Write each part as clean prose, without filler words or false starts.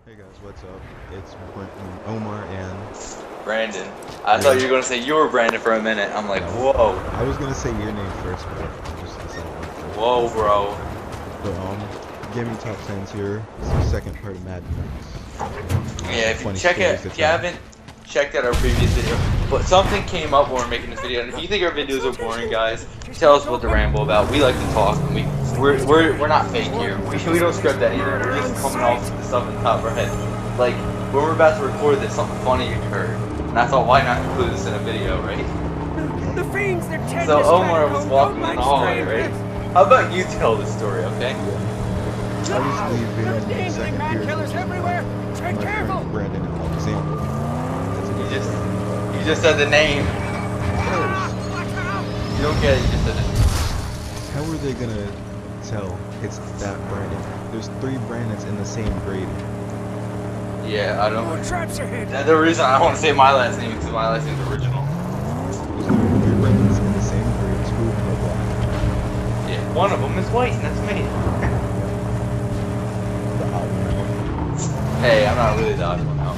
Hey guys, what's up? It's Omar and Brandon. I thought you were gonna say you were Brandon for a minute. I'm like, whoa. I was gonna say your name first, but I just decided on first. Whoa, bro. But give me top 10s here. It's the second part of Mad Max. Yeah, if you haven't checked out our previous video, but something came up when we were making this video, and if you think our videos are boring, guys, tell us what to ramble about. We like to talk, and we're not fake here. We don't script that either. We're just coming off with the stuff on the top of our head. Like when we're about to record this, something funny occurred, and I thought, why not include this in a video, right? The fiends, they're So Omar was walking in the hallway, right? How about you tell the story, okay? I was leaving the second period. Killers everywhere. Take careful. Brandon and Alexander. You just said the name. You don't get it. You just said it. How are they gonna tell it's that Brandon? There's 3 Brandons in the same grade. Yeah, I don't. Oh, traps are hid. That's the reason I don't want to say my last name because my last name's original. There's literally 3 Brandons in the same grade. 2 of them are black. Yeah, one of them is white, and that's me. The odd one out. Hey, I'm not really the odd one out.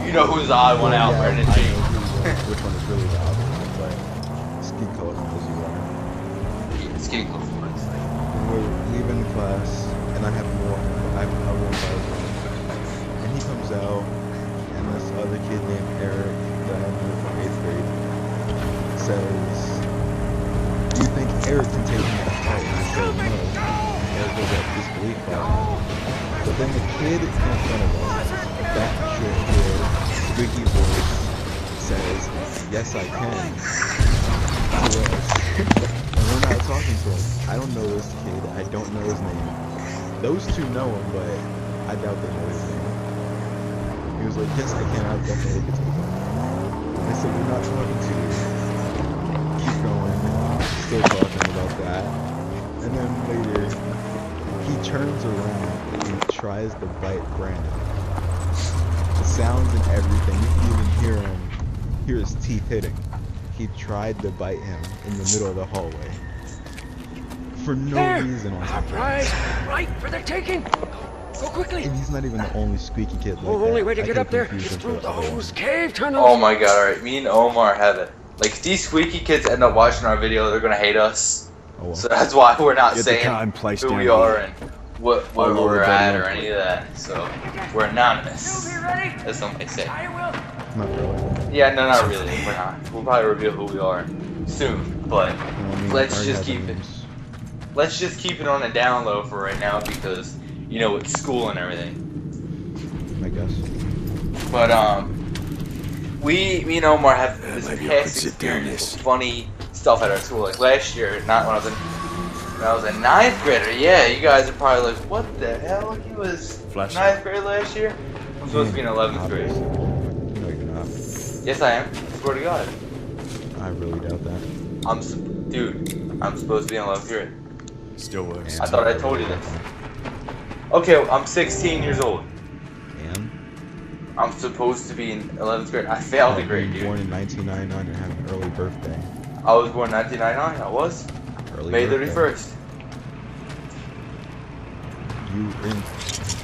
You know who's the odd one out, Brandon G. Which one is really the odd one, but ski color as you are. Yeah, skin color. We're leaving class, and I have more. I won't buy one. And he comes out, and this other kid named Eric that I knew from 8th grade says, "Do you think Eric can take me to fight?" And I said, "No." Eric was at disbelief by it. But then the kid in front of us, that short kid, squeaky voice, says, "Yes, I can." To us. And we're not talking to him. I don't know this kid. I don't know his name. Those 2 know him, but I doubt they know his name. He was like, "Yes, I can. I'll definitely get to the point." I said, "We're not talking to you." Keep going. Still talking about that. And then later, he turns around and tries to bite Brandon. The sounds and everything. You can even hear his teeth hitting. He tried to bite him in the middle of the hallway. For no reason on Right for the taking. Go quickly. And he's not even the only squeaky kid like that. Only way to I get could up there confuse is him through for the other those one. cave tunnels. Oh my god, alright. Me and Omar have it. Like, if these squeaky kids end up watching our video, they're gonna hate us. Oh, well. So that's why we're not Get saying who we are and what we're at or any of that. So, we're anonymous. As some may say. Not really. Yeah, no, not really. We're not. We'll probably reveal who we are soon, but let's just keep it. Let's just keep it on a down low for right now because, you know, it's school and everything. I guess. But, me and Omar have this past experience with funny stuff at our school. Like last year, not when I was a 9th grader. Yeah, you guys are probably like, what the hell? He was 9th grade last year? I'm supposed to be in 11th grade. No, you're not. Yes, I am. I swear to God. I really doubt that. Dude, I'm supposed to be in 11th grade. Still works. I thought I told you this. Okay, I'm 16 years old. And? I'm supposed to be in 11th grade. I failed the grade, dude. Born in 1999 and having an early birthday. I was born in 1999. I was. Early May birthday. 31st.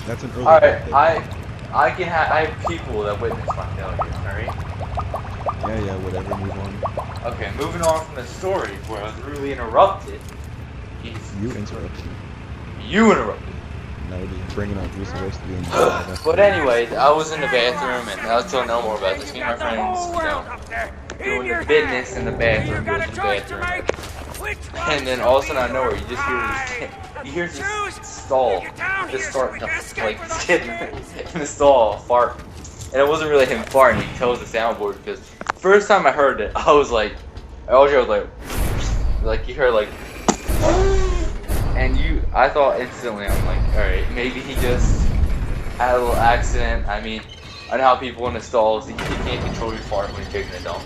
That's an early Alright, birthday. I have people that witness my failure, alright? Yeah, whatever, move on. Okay, moving on from the story where I was rudely interrupted. You interrupted. You interrupted. No, just bringing up you're supposed to be in But anyway, I was in the bathroom and I was telling no more about this. Me and my friends, you know, doing the business in the bathroom, going to the bathroom. And then all of a sudden out of nowhere, you just hear this kid, you hear this stall just start to, like, this kid in the stall fart. And it wasn't really him farting, you can tell it was the soundboard because first time I heard it, I was like, you heard like, and I thought instantly, I'm like, alright, maybe he just had a little accident. I mean, I know how people in the stalls, you can't control your fart when you're taking a dump.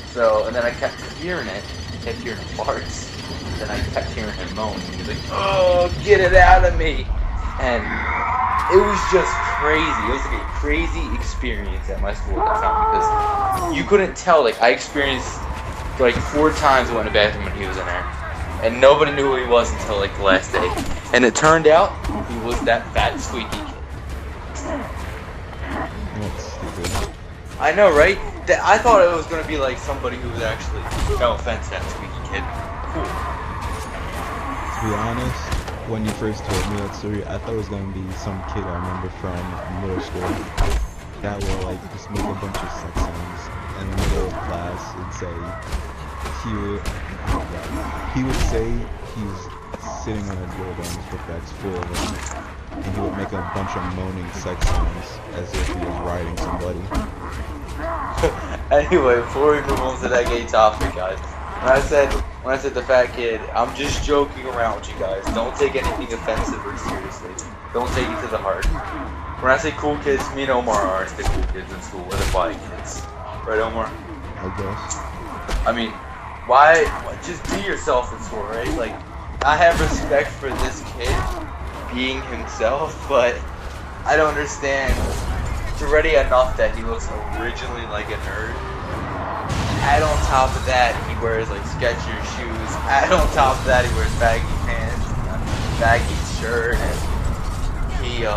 So, and then I kept hearing it, kept hearing farts, then I kept hearing him moan. He was like, oh, get it out of me! And it was just crazy. It was like a crazy experience at my school at that time because you couldn't tell. Like, I experienced like 4 times I went to the bathroom when he was in there. And nobody knew who he was until like the last day. And it turned out he was that fat squeaky kid. I know, right? I thought it was gonna be like somebody who was actually, no offense, that squeaky kid. Cool. To be honest, when you first told me that story, I thought it was gonna be some kid I remember from middle school that will like just make a bunch of sex sounds in the middle of class and say he would say he's sitting on a dildo and his book bag's full of them, and he would make a bunch of moaning sex sounds as if he was riding somebody. Anyway, before we move on to that gay topic, guys, when I said the fat kid, I'm just joking around with you guys. Don't take anything offensive or seriously. Don't take it to the heart. When I say cool kids, me and Omar aren't the cool kids in school. We're the quiet kids, right, Omar? I guess. I mean, why? Just be yourself in school, right? Like, I have respect for this kid being himself, but I don't understand. It's already enough that he looks originally like a nerd. Add on top of that, he wears like Skechers shoes. Add on top of that, he wears baggy pants, and a baggy shirt, and he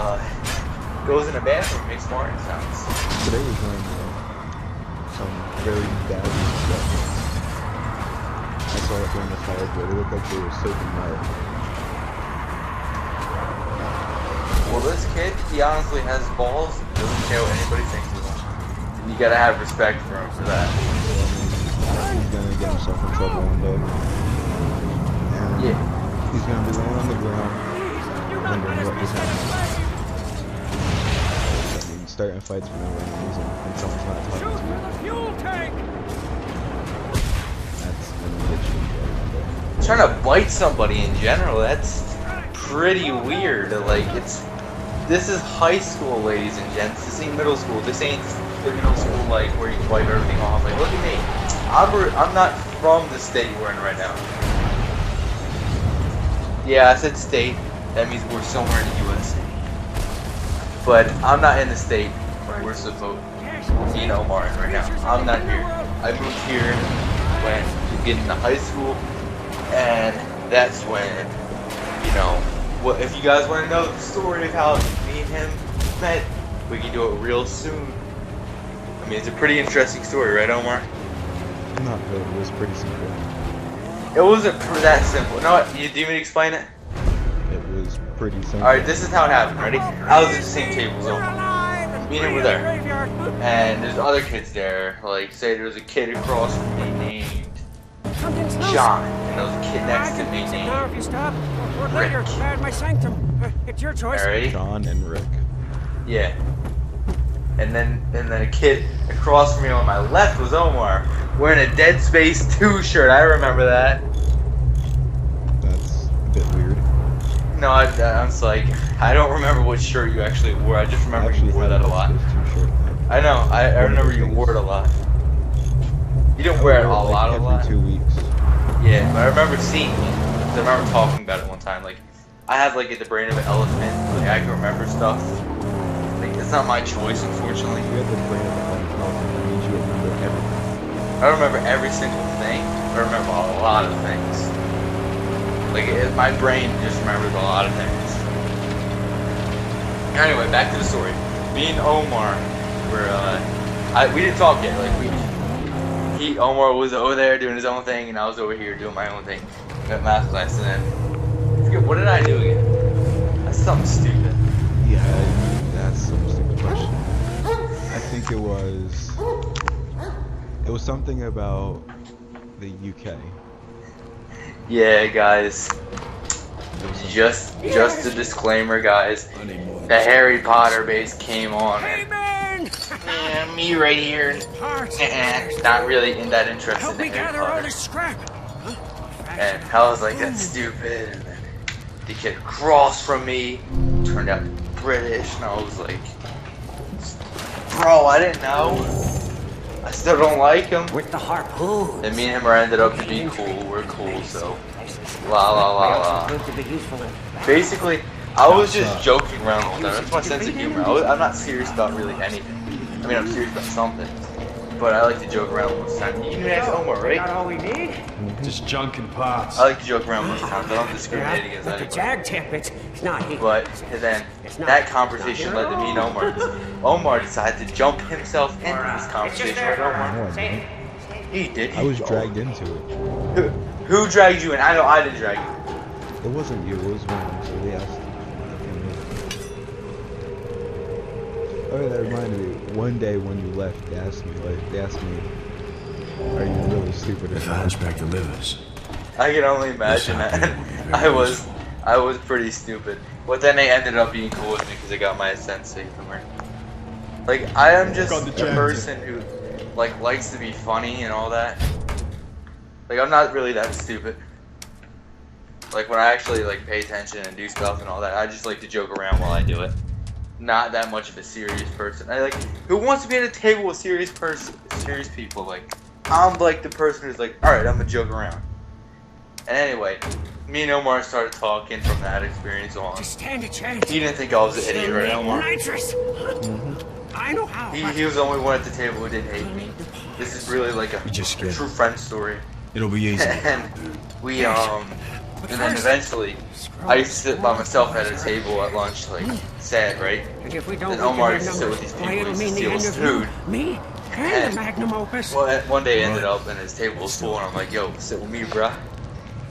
goes in a bathroom, makes Martin sounds. Today was wearing some very baggy sweatpants. I saw it during the fireboard. It looked like they were soaking wet. Well, this kid, he honestly has balls. Doesn't care what anybody thinks of him. And you gotta have respect for him for that. He's gonna get himself in trouble one day. And Yeah. he's gonna be laying on the ground wondering what just happened. I mean, starting fights for no reason when someone's not talking to you. That's when you get you in trouble one day. Trying to bite somebody in general, that's pretty weird. Like, this is high school, ladies and gents. This ain't middle school. This ain't the middle school, like, where you wipe everything off. Like, look at me. I'm not from the state we're in right now. Yeah, I said state. That means we're somewhere in the USA. But I'm not in the state where we're supposed to, you know, Omar right now. I'm not here. I moved here when you get into high school, and that's when, you know, well, if you guys want to know the story of how me and him met, we can do it real soon. I mean, it's a pretty interesting story, right, Omar? Not really, it was pretty simple. It wasn't that simple. No, what? You do you want me to explain it? It was pretty simple. Alright, this is how it happened, ready? I was at the same table as Omar. Me and him were there. And there's other kids there. Like, say there was a kid across from me named John. And there was a kid next to me named Rick. It's your choice. Alright? John and Rick. Yeah. And then a kid across from me on my left was Omar, wearing a Dead Space 2 shirt. I remember that. That's a bit weird. No, I was like, I don't remember what shirt you actually wore. I just remember you wore that a lot. I know. I remember you wore it a lot. You didn't wear it a lot. Every 2 weeks. Yeah, but I remember seeing it. I remember talking about it one time. Like, I have like the brain of an elephant. Like, I can remember stuff. Like, it's not my choice, unfortunately. You had the brain of an elephant. That means you remember everything. I don't remember every single thing. I remember a lot of things. Like, my brain just remembers a lot of things. Anyway, back to the story. Me and Omar were, we didn't talk yet. Like, Omar was over there doing his own thing, and I was over here doing my own thing. We got math class, and then, I forget, what did I do again? That's something stupid. Yeah, that's some stupid question. I think it was something about the UK. Yeah, guys. Just a disclaimer, guys. The Harry Potter base came on. Amen. Yeah, me right here. Not really that interested Help me in Harry gather all Potter. this scrap. And I was like, that's stupid. And then the kid across from me turned out British, and I was like, bro, I didn't know. I still don't like him. With the harpoon. And me and him ended up to be cool. We're cool, so la la la la. Basically, I was just joking around with them. That's my sense of humor. I'm not serious about really anything. I mean, I'm serious about something. but I like to joke around most of the time. You can ask Omar, Got right? all we need? Just junk and parts. I like to joke around most of the time. I don't discriminate against But the anybody. jag tip, it's not here. But then that conversation led to me and Omar. Omar decided to jump himself into this conversation with Omar. No, I didn't. He did. I was dragged into it. Who dragged you in? I know I didn't drag you. It wasn't you, it was one, so they asked. Oh, that reminded me. One day when you left, they asked me, are you really stupid or If a not? hunchback delivers. I can only imagine that. I was pretty stupid. But then they ended up being cool with me because I got my sense of humor. Like, I am just a person who like likes to be funny and all that. Like, I'm not really that stupid. Like, when I actually like pay attention and do stuff and all that, I just like to joke around while I do it. Not that much of a serious person. I like, who wants to be at a table with serious people? Like, I'm like the person who's like, alright, I'm gonna joke around. And anyway, me and Omar started talking from that experience on. Just stand a chance. He didn't think I was an idiot, right, Omar? Nitrous. I know how. He was the only one at the table who didn't hate me. This is really like a true friend story. It'll be easy. And we and then eventually I used to sit by myself at a table at lunch, like sad, right? And if we don't And get Omar their used to sit with numbers, these why, people, it'll he used to mean the steal end his of food. you, me, and the magnum opus. Well, one day ended up and his table was full, and I'm like, yo, sit with me, bruh.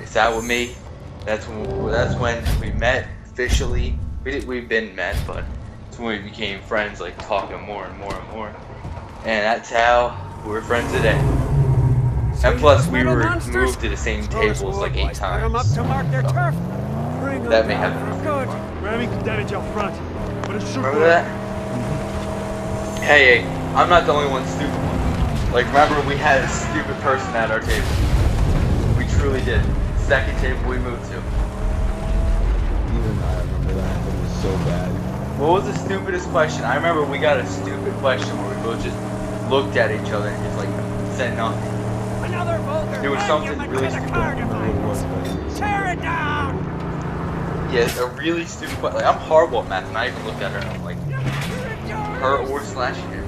He sat with me. That's when we met officially. We've been met, but it's when we became friends, like talking more and more and more. And that's how we're friends today. And plus, we were moved to the same tables like 8 Put 'em up times. to mark their turf. Bring 'em That may back happen. for good. Ramming can damage our front, but it's Remember that? Hey, I'm not the only one stupid one. Like, remember we had a stupid person at our table. We truly did. Second table we moved to. Even I remember that. It was so bad. What was the stupidest question? I remember we got a stupid question where we both just looked at each other and just like said nothing. Another vulgar It was something monument really to the stupid. I don't remember what it was, but Tear it down! Yes, a really stupid question. Like, I'm horrible at math, and I even looked at her and I'm like, her or slash here.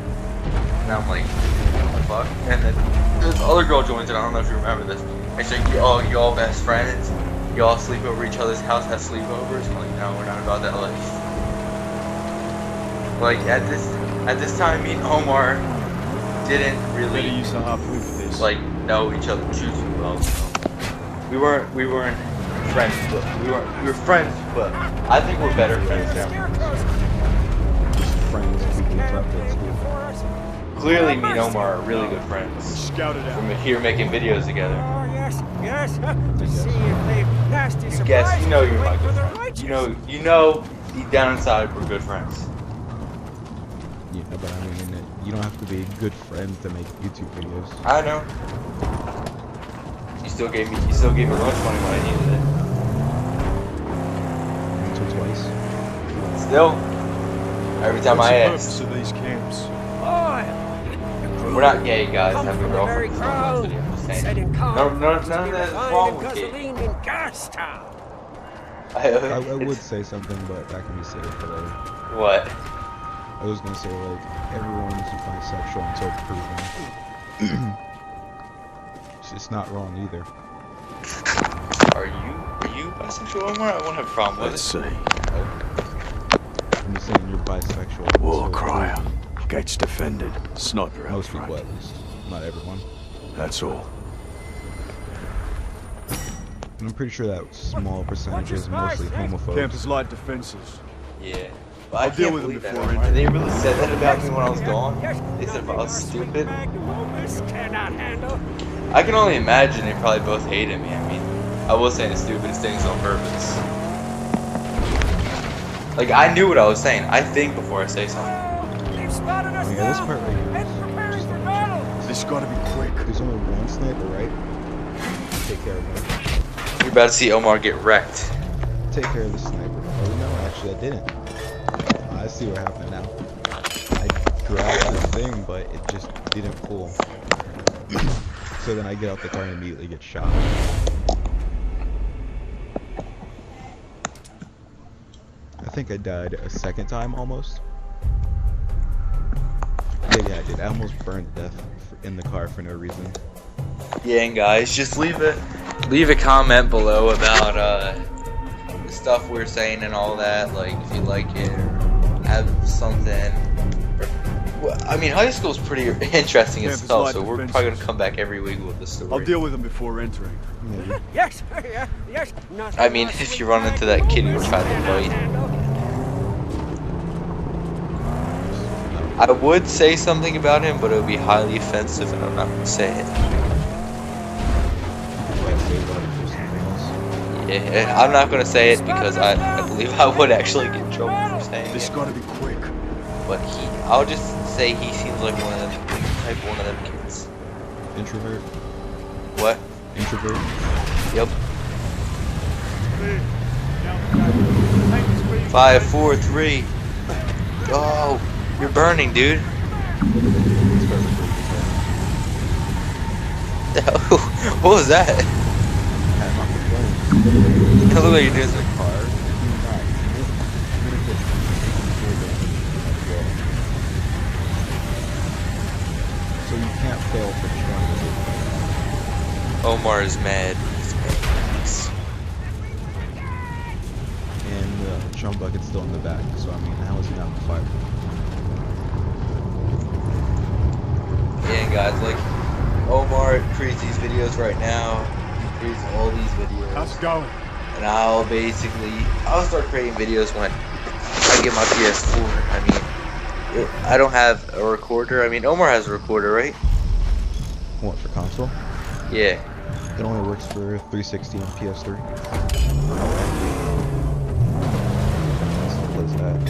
And I'm like, what the fuck? And then this other girl joins in. I don't know if you remember this. And she's like, you all best friends. You all sleep over each other's house, have sleepovers. I'm like, no, we're not about that life. Like at this time, me and Omar didn't better really use a harpoon for this. like know each other too well. So we weren't friends, but we were friends, but I think we're better friends now. just friends keeping tough at school. Clearly, me and Omar are really good friends. Scout it out. From here making videos together. Oh, yes, yes. To see if they've nasty You guess, you know you're my surprises good for friend. their You know, deep down inside, we're good friends. Yeah, but I mean, you don't have to be good friends to make YouTube videos. I know. You still gave me lunch money when I needed Once or twice. it. Still, every time What's I the ask. purpose of these camps? We're not gay guys, Come have a from the very girlfriend. crowd. I'm just Set saying. in None cars of to be that is refined wrong in with gay. gasoline in gas town. I would say something, but that can be saved for later. What? I was gonna say, like, everyone's bisexual until proven. It's not wrong either. Are you bisexual, Omar? I won't have a problem with Let's it. see. I'm just saying you're bisexual. War until crier. proven. Gates defended. Sniper out Most front. people, at least. Not everyone. That's all. And I'm pretty sure that small percentage is mostly homophobes. Campus light defenses. Yeah. But I I'll deal can't with them believe that, before Omar. They really said that about me when I was gone. They said if I was stupid. Cannot handle. I can only imagine they probably both hated me. I mean, I was saying the stupidest things on purpose. Like, I knew what I was saying. I think before I say something. They've spotted us Yeah, this now. part right here And is preparing just for a battle. This gotta be quick. There's only one sniper, right? Take care of it. You're about to see Omar get wrecked. Take care of the sniper. Oh no, actually I didn't. I see what happened now. I grabbed the thing, but it just didn't pull. So then I get out the car and immediately get shot. I think I died a second time almost. Yeah, Yeah, dude, I almost burned to death in the car for no reason. Yeah, and guys, just leave a comment below about the stuff we're saying and all that. Like, if you like it or have something. Well, I mean, high school's pretty interesting Yeah, itself, there's so light we're defenses. probably gonna come back every week with the story. I'll deal with them before entering. Maybe. Yes, yes. I mean, if you run into that kid who tried to fight. I would say something about him, but it would be highly offensive, and I'm not gonna say it. Yeah, I'm not gonna say it because I believe I would actually get in trouble for saying This it. gotta be quick. But I'll just say he seems like one of them kids. Introvert. What? Introvert. Yep. 5, 4, 3. Go! You're burning, dude. What was that? It looked like you're doing some car. So you can't fail for trying. Omar is mad. He's mad. And the drum bucket's still in the back, so I mean, how is he not on fire? Yeah, guys, like, Omar creates these videos right now. He creates all these videos. How's it going? And I'll start creating videos when I get my PS4. I mean, I don't have a recorder. I mean, Omar has a recorder, right? What, for console? Yeah. It only works for 360 and PS3. Simple as that.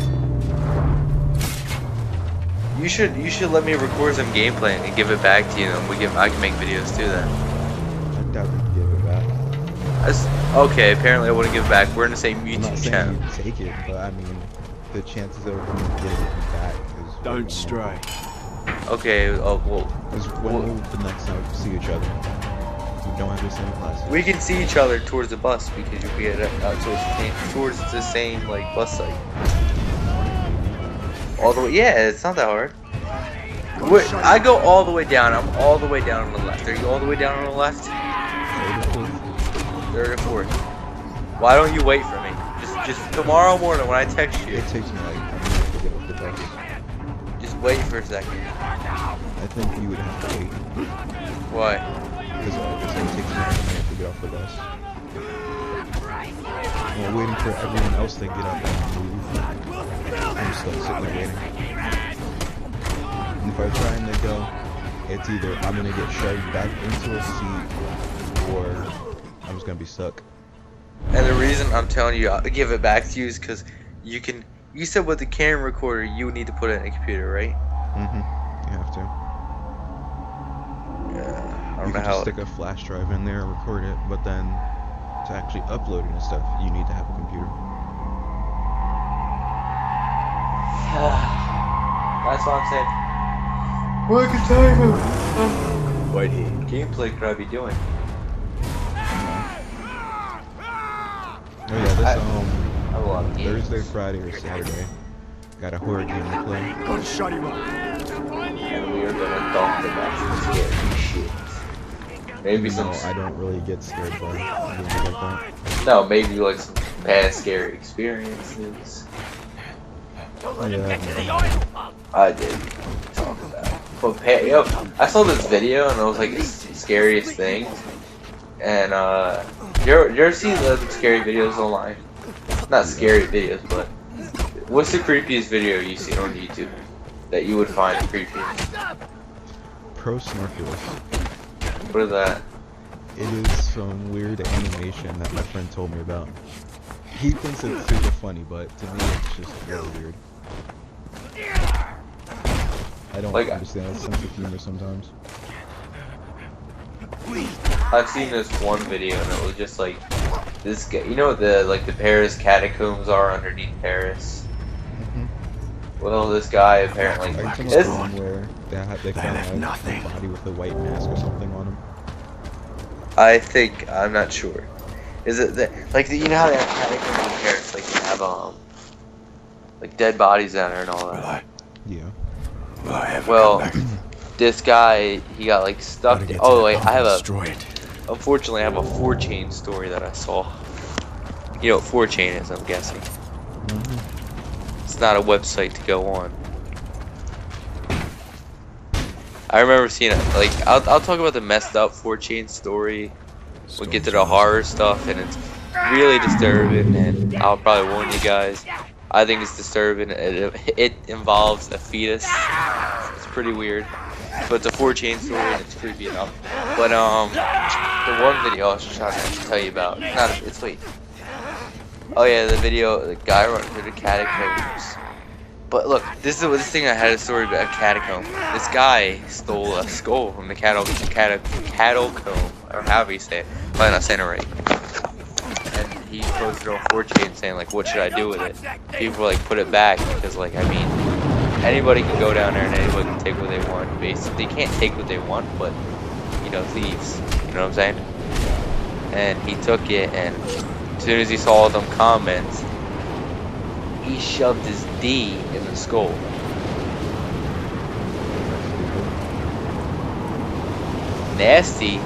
You should let me record some gameplay and give it back to you, and I can make videos too then. I doubt we can give it back. Okay, apparently I wouldn't give it back. We're in the same I'm not YouTube saying channel. you take it, but I mean, the chances of me getting it back is... Don't stray. Okay, well, Because when will the next time we see each other? We don't have the same classes. we can see each other towards the bus because you'll be towards the same like bus site. All the way, yeah, it's not that hard. I go all the way down. I'm all the way down on the left. Are you all the way down on the left? Third or fourth. Why don't you wait for me? Just tomorrow morning when I text you. It takes me like a minute to get off the bus. Just wait for a second. I think you would have to wait. Why? Because it takes me like a minute to get off the bus. Well, waiting for everyone else to get up and move. I'm still sitting there waiting. And if I try and they go, it's either I'm gonna get shoved back into a seat or I'm just gonna be stuck. And the reason I'm telling you I'll give it back to you is because you said with the camera recorder you would need to put it in a computer, right? Mm-hmm. You have to. Yeah. I don't You know can just how. stick a flash drive in there and record it, but then to actually upload it and stuff, you need to have a computer. That's what I'm saying. What can tell you? What gameplay could I be doing? Oh yeah, this I have a lot of games. Thursday, Friday, or Saturday, got a horror game to play. Gotta shut him up. And we are gonna talk about some scary shit. Maybe some. No, I don't really get scared by games like that. No, maybe like some past scary experiences. Yeah, I did talk about. But yo, I saw this video and it was like the scariest things. And you ever seen the scary videos online? Not scary videos, but what's the creepiest video you've seen on YouTube that you would find creepiest? Pro Snorkelers. What is that? It is some weird animation that my friend told me about. He thinks it's super funny, but to me it's just really weird. I don't Like, understand his sense of humor sometimes. I've seen this one video and it was just like this guy. You know what the Paris catacombs are underneath Paris? Mm-hmm. Well, this guy apparently. Are you talking It's- about the one where they found like nothing. a body with a white mask or something on him? I'm not sure. Is it you know how they have catacombs in Paris? Like you have like dead bodies down there and all that. Yeah. Will I ever Well, come back? this guy, he got like stuck. Gotta get to Oh the wait, pump I have and a. destroy it. Unfortunately, I have a 4chain story that I saw. You know what 4chain is, I'm guessing. It's not a website to go on. I remember seeing it. Like, I'll talk about the messed up 4chain story. We'll get to the horror stuff, and it's really disturbing. And I'll probably warn you guys. I think it's disturbing. It involves a fetus. It's pretty weird. But it's a 4chain story, and it's creepy enough. But the one video I was trying to tell you about. Wait. Oh yeah, the video, the guy running through the catacombs. But look, this thing I had a story about a catacomb. This guy stole a skull from the catacomb, or however you say it. Probably not saying it right. And he posted on 4chain saying like, what should I do with it? People like put it back because like, I mean, anybody can go down there and anybody can take what they want. Basically, they can't take what they want, but you know, thieves. You know what I'm saying? And he took it, and as soon as he saw all them comments, he shoved his D in the skull. Nasty.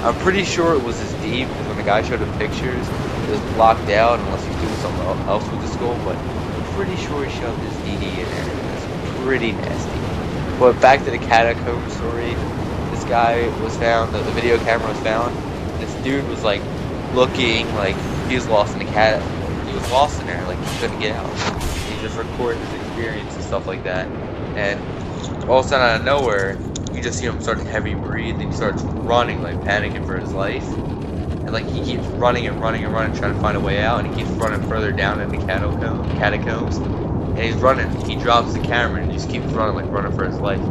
I'm pretty sure it was his D because when the guy showed the pictures, it was blocked out unless he was doing something else with the skull. But I'm pretty sure he shoved his DD in there. It's pretty nasty. But back to the catacomb story. This guy was found. The video camera was found. This dude was like looking like he was lost in the cat. He was lost in there, like he couldn't get out. He just recorded his experience and stuff like that. And all of a sudden, out of nowhere, you just see him start heavy breathing. He starts running, like panicking for his life. And like he keeps running and running and running, trying to find a way out. And he keeps running further down in the catacombs. And he's running. He drops the camera and he just keeps running, like running for his life.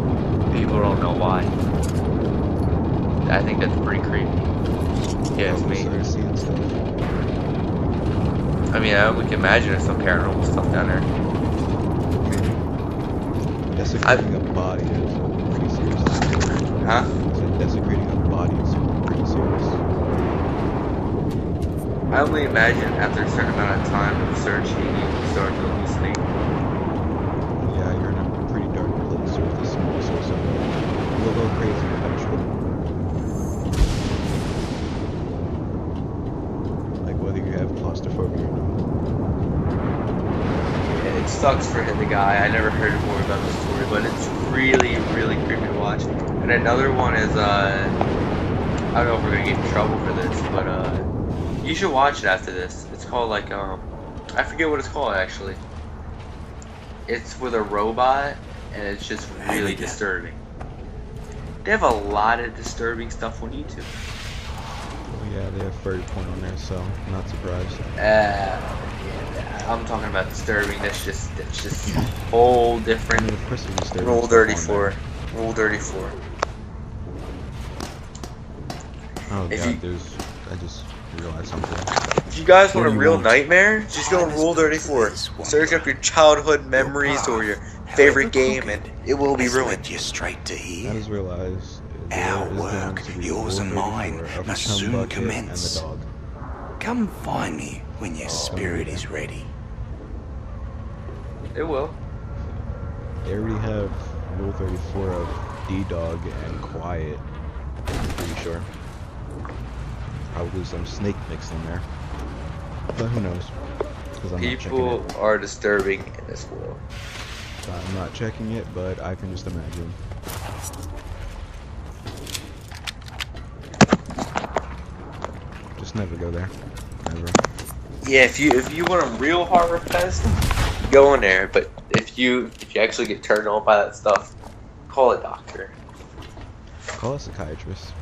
People don't know why. I think that's pretty creepy. Yeah, it's me. I mean, we can imagine there's some paranormal stuff down there. Desecrating a body is pretty serious. Huh? So desecrating a body is pretty serious. I only imagine after a certain amount of time of searching, you start to hallucinate. Yeah, you're in a pretty dark place with this small source of it. You'll go crazy eventually. Like whether you have claustrophobia or not. It sucks for the guy. I never heard more about the story, but it's really, really creepy to watch. And another one is, I don't know if we're gonna get in trouble for this, but you should watch it after this. It's called like, I forget what it's called actually. It's with a robot, and it's just really disturbing. They have a lot of disturbing stuff on YouTube. Oh yeah, they have furry porn on there, so I'm not surprised. Yeah, I'm talking about disturbing. That's just whole different. I mean, of course there's disturbing Rule stuff 34. on Rule 34. there. Oh If god, you- I just realized something. If you guys want a What do you real want? nightmare, just go to Rule 34. Search up your childhood memories or your favorite game, and it will be ruined. You straight to I here. just realized Our there is work, going to be yours and Rule mine, 34 of must the cum soon bucket commence. And the dog. Come find me when your spirit is ready. It will. They already have Rule 34 of D-Dog and Quiet, I'm pretty sure. Probably some snake mixed in there. But who knows? 'Cause I'm not checking People it. are disturbing in this world. I'm not checking it, but I can just imagine. Just never go there. Never. Yeah, if you want a real horror fest, go in there. But if you actually get turned on by that stuff, call a doctor. Call a psychiatrist.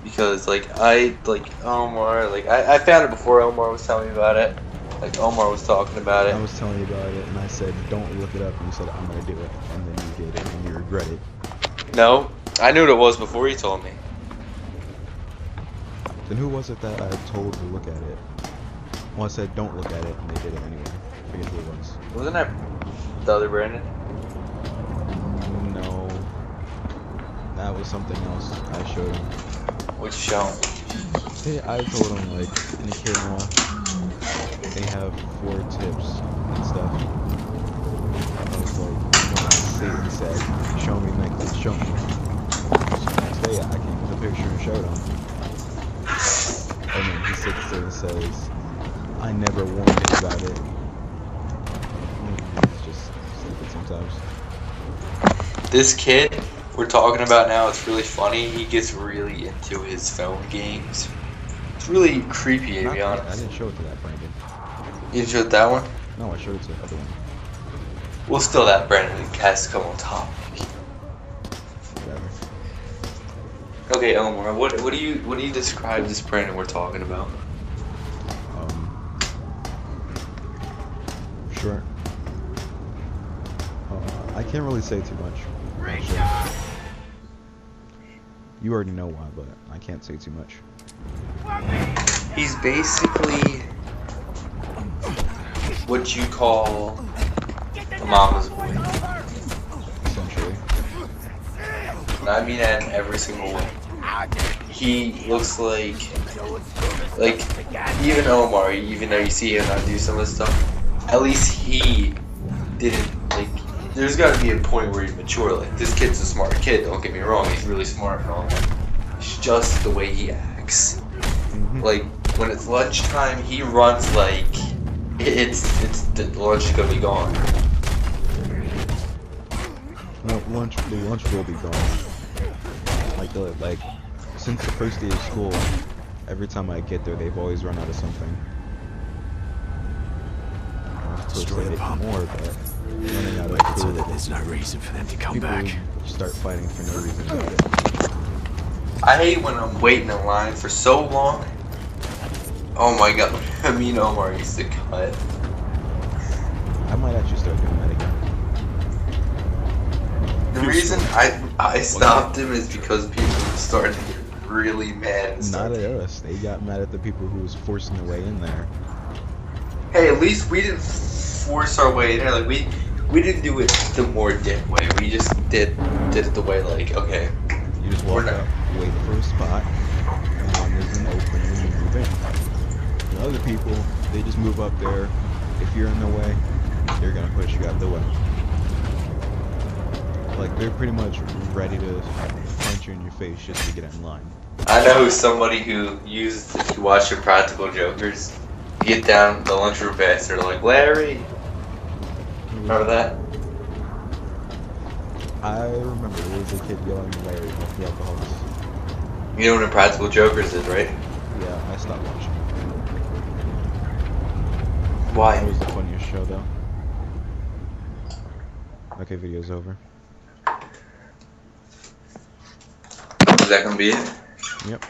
Because Omar, I found it before Omar was telling me about it. Like Omar was talking about I it. was telling you about it, and I said, don't look it up, and you said, I'm gonna do it. And then you did it, and you regret it. No, I knew what it was before he told me. Then who was it that I told to look at it? Well, I said, don't look at it, and they did it anyway. I forget who it was. Wasn't that the other Brandon? No. That was something else I showed him. Which show? Hey, I told him, like, in the camera, they have 4 tips and stuff. I was like, state and said, show me next, show me. So next day I came with a picture and showed him. And then he sits there and says, I never warned you about it. It's just stupid sometimes. This kid we're talking about now, it's really funny. He gets really into his phone games. It's really creepy, to be honest. I didn't show it to that Brandon. You didn't show it that one? No, I showed it to the other one. Well, still that Brandon has to come on top. Whatever. Okay, Omar, what do you describe this Brandon we're talking about? Sure. I can't really say too much. Actually. You already know why, but I can't say too much. He's basically what you call a mama's boy. Essentially. And I mean that in every single way. He looks like even Omar, even though you see him not do some of the stuff, at least he didn't, like, there's got to be a point where he's mature. Like, this kid's a smart kid, don't get me wrong, he's really smart and all that. It's just the way he acts. Like, when it's lunchtime, he runs like the lunch is gonna be gone. Well, the lunch will be gone. Like, since the first day of school, every time I get there, they've always run out of something. Destroy the pump. More, but running out of So food. that there's no reason for them to come People back. start fighting for no reason about it. I hate when I'm waiting in line for so long. Oh my god, me and Omar used to cut. I might actually start doing that again. The reason I stopped him is because people started to get really mad and Not stuff. at us. They got mad at the people who was forcing their way in there. Hey, at least we didn't force our way in there. Like, we didn't do it the more dick way. We just did it the way, like, okay. You just walk up, wait for a spot, and when there's an opening, you move in. The other people, they just move up there. If you're in the way, they're gonna push you out the way. Like, they're pretty much ready to punch you in your face just to get in line. I know somebody who used, if you watch your Practical Jokers, you get down the lunchroom pass, they're like, Larry! Remember that? I remember there was a kid yelling Larry off the alcoholics. You know what a Practical Jokers is, right? Yeah, I stopped watching. Why? That was the funniest show, though. Okay, video's over. Is that gonna be it? Yep.